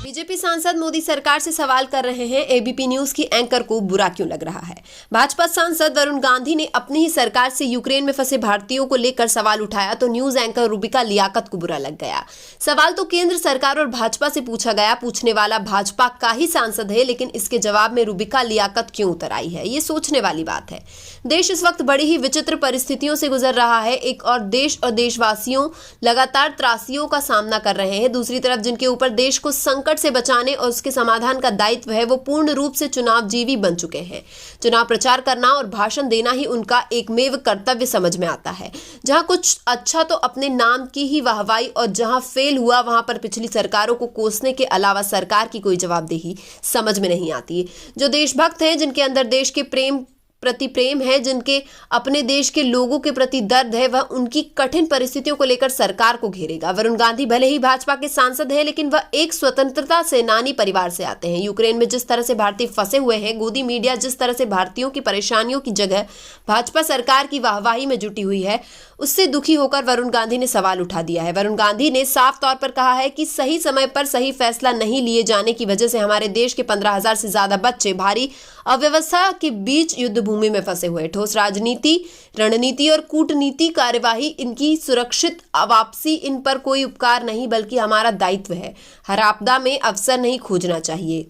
BJP सांसद मोदी सरकार से सवाल कर रहे हैं, एबीपी न्यूज की एंकर को बुरा क्यों लग रहा है। भाजपा सांसद वरुण गांधी ने अपनी ही सरकार से यूक्रेन में फंसे भारतीयों को लेकर सवाल उठाया तो न्यूज एंकर रूबिका लियाकत को बुरा लग गया। सवाल तो केंद्र सरकार और भाजपा से पूछा गया, पूछने वाला भाजपा का ही सांसद है, लेकिन इसके जवाब में रूबिका लियाकत क्यों उतर आई है, ये सोचने वाली बात है। देश इस वक्त बड़ी ही विचित्र परिस्थितियों से गुजर रहा है। एक और देश और देशवासियों लगातार त्रासदियों का सामना कर रहे हैं, दूसरी तरफ जिनके ऊपर देश को संकट से बचाने और उसके समाधान का दायित्व है, वो पूर्ण रूप से चुनाव जीवी बन चुके हैं। चुनाव प्रचार करना और भाषण देना ही उनका एकमेव कर्तव्य समझ में आता है। जहां कुछ अच्छा तो अपने नाम की ही वाहवाही और जहां फेल हुआ वहां पर पिछली सरकारों को कोसने के अलावा सरकार की कोई जवाबदेही समझ में नहीं आती। जो देशभक्त हैं, जिनके अंदर देश के प्रति प्रेम है, जिनके अपने देश के लोगों के प्रति दर्द है, वह उनकी कठिन परिस्थितियों को लेकर सरकार को घेरेगा। वरुण गांधी भले ही भाजपा के सांसद हैं, लेकिन वह एक स्वतंत्रता सेनानी परिवार से आते हैं। यूक्रेन में जिस तरह से भारतीय फंसे हुए हैं, गोदी मीडिया जिस तरह से भारतीयों की परेशानियों की जगह भाजपा सरकार की वाहवाही में जुटी हुई है, उससे दुखी होकर वरुण गांधी ने सवाल उठा दिया है। वरुण गांधी ने साफ तौर पर कहा है कि सही समय पर सही फैसला नहीं लिए जाने की वजह से हमारे देश के 15,000 से ज्यादा बच्चे भारी अव्यवस्था के बीच युद्ध भूमि में फंसे हुए। ठोस राजनीति, रणनीति और कूटनीति कार्यवाही, इनकी सुरक्षित वापसी, इन पर कोई उपकार नहीं बल्कि हमारा दायित्व है। हर आपदा में अवसर नहीं खोजना चाहिए।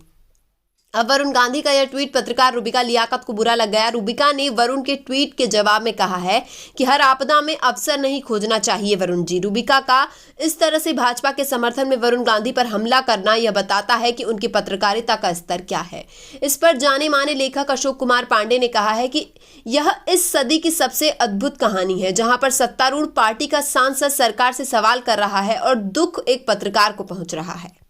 अब वरुण गांधी का यह ट्वीट पत्रकार रूबिका लियाकत को बुरा लग गया। रूबिका ने वरुण के ट्वीट के जवाब में कहा है कि हर आपदा में अवसर नहीं खोजना चाहिए वरुण जी। रूबिका का इस तरह से भाजपा के समर्थन में वरुण गांधी पर हमला करना यह बताता है कि उनकी पत्रकारिता का स्तर क्या है। इस पर जाने माने लेखक अशोक कुमार पांडे ने कहा है कि यह इस सदी की सबसे अद्भुत कहानी है, जहां पर सत्तारूढ़ पार्टी का सांसद सरकार से सवाल कर रहा है और दुख एक पत्रकार को पहुंच रहा है।